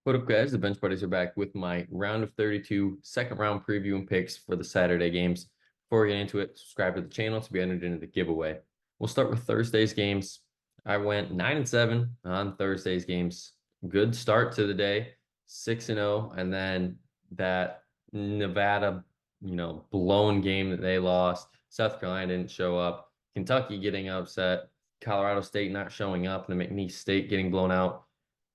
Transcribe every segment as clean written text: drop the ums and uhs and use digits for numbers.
What up, guys? The Bench Buddies are back with my round of 32 second round preview and picks for the Saturday games. Before we get into it, subscribe to the channel to be entered into the giveaway. We'll start with Thursday's games. I went 9-7 on Thursday's games. Good start to the day, 6-0, and then that Nevada, blown game that they lost. South Carolina didn't show up. Kentucky getting upset. Colorado State not showing up, and the McNeese State getting blown out.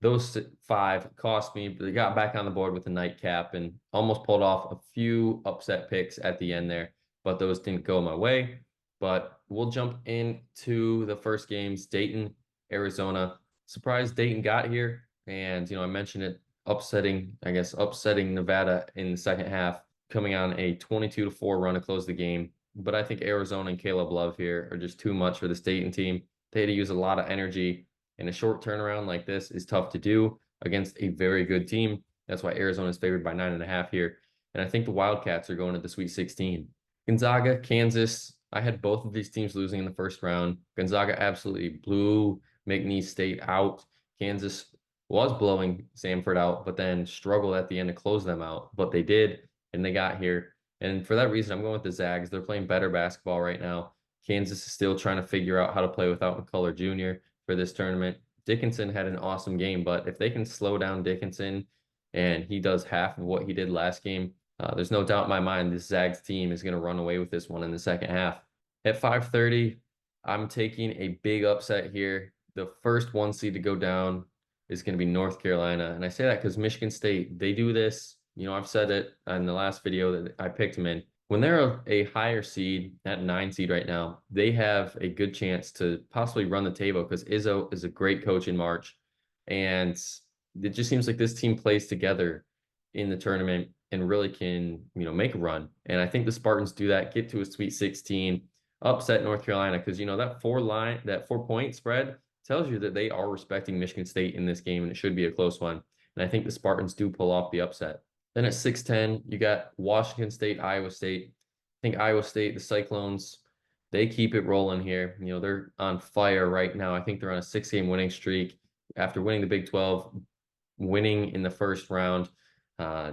Those five cost me, but they got back on the board with a nightcap and almost pulled off a few upset picks at the end there, but those didn't go my way. But we'll jump into the first games. Dayton, Arizona. Surprised Dayton got here. And, I mentioned it upsetting Nevada in the second half, coming on a 22-4 run to close the game. But I think Arizona and Caleb Love here are just too much for this Dayton team. They had to use a lot of energy, and a short turnaround like this is tough to do against a very good team. That's why Arizona is favored by 9.5 here. And I think the Wildcats are going to the Sweet 16. Gonzaga, Kansas. I had both of these teams losing in the first round. Gonzaga absolutely blew McNeese State out. Kansas was blowing Samford out, but then struggled at the end to close them out. But they did, and they got here. And for that reason, I'm going with the Zags. They're playing better basketball right now. Kansas is still trying to figure out how to play without McCullough Jr. for this tournament. Dickinson had an awesome game, but if they can slow down Dickinson and he does half of what he did last game, there's no doubt in my mind this Zags team is going to run away with this one in the second half. At 5:30, I'm taking a big upset here. The first one seed to go down is going to be North Carolina. And I say that because Michigan State, they do this. I've said it in the last video that I picked them in. When they're a higher seed, at 9 seed right now, they have a good chance to possibly run the table because Izzo is a great coach in March. And it just seems like this team plays together in the tournament and really can, make a run. And I think the Spartans do that, get to a Sweet 16, upset North Carolina because, that 4-point spread tells you that they are respecting Michigan State in this game, and it should be a close one. And I think the Spartans do pull off the upset. Then at 6:10, you got Washington State, Iowa State. I think Iowa State, the Cyclones, they keep it rolling here. They're on fire right now. I think they're on a 6-game winning streak after winning the Big 12, winning in the first round,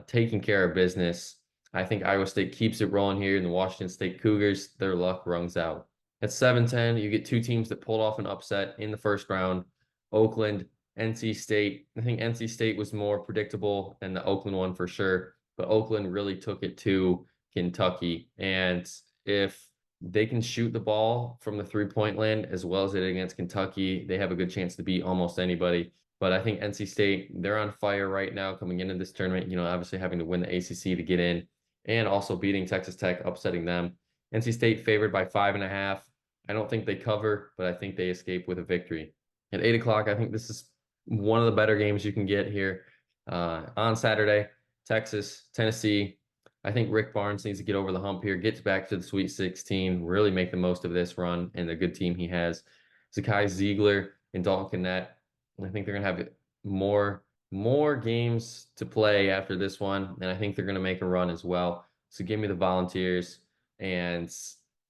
taking care of business. I think Iowa State keeps it rolling here, and the Washington State Cougars, their luck runs out. At 7:10, you get two teams that pulled off an upset in the first round. Oakland, NC State. I think NC State was more predictable than the Oakland one for sure, but Oakland really took it to Kentucky. And if they can shoot the ball from the 3-point land as well as it against Kentucky, they have a good chance to beat almost anybody. But I think NC State, they're on fire right now coming into this tournament, obviously having to win the ACC to get in and also beating Texas Tech, upsetting them. NC State favored by 5.5. I don't think they cover, but I think they escape with a victory. At 8 o'clock, I think this is one of the better games you can get here on Saturday. Texas, Tennessee. I think Rick Barnes needs to get over the hump here, gets back to the Sweet 16, really make the most of this run and the good team he has. Zakai Ziegler and Dalton Knecht. I think they're going to have more games to play after this one, and I think they're going to make a run as well. So give me the Volunteers. And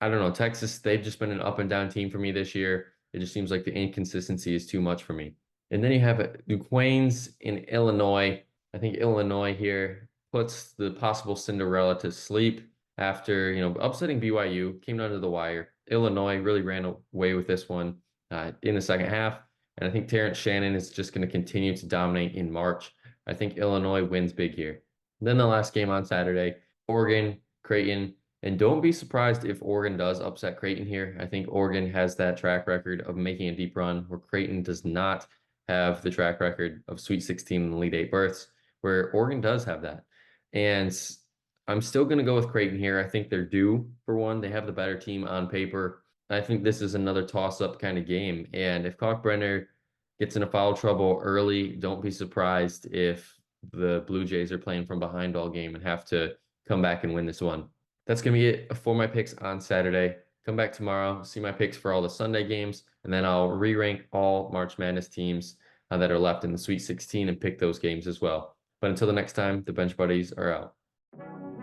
I don't know, Texas, they've just been an up and down team for me this year. It just seems like the inconsistency is too much for me. And then you have Duquesne's in Illinois. I think Illinois here puts the possible Cinderella to sleep after, upsetting BYU, came down to the wire. Illinois really ran away with this one in the second half. And I think Terrence Shannon is just going to continue to dominate in March. I think Illinois wins big here. Then the last game on Saturday, Oregon, Creighton. And don't be surprised if Oregon does upset Creighton here. I think Oregon has that track record of making a deep run where Creighton does not have the track record of Sweet 16 and Elite 8 berths, where Oregon does have that. And I'm still going to go with Creighton here. I think they're due for one. They have the better team on paper. I think this is another toss-up kind of game. And if Kalkbrenner gets into foul trouble early, don't be surprised if the Blue Jays are playing from behind all game and have to come back and win this one. That's going to be it for my picks on Saturday. Come back tomorrow, see my picks for all the Sunday games, and then I'll re-rank all March Madness teams that are left in the Sweet 16 and pick those games as well. But until the next time, the Bench Buddies are out.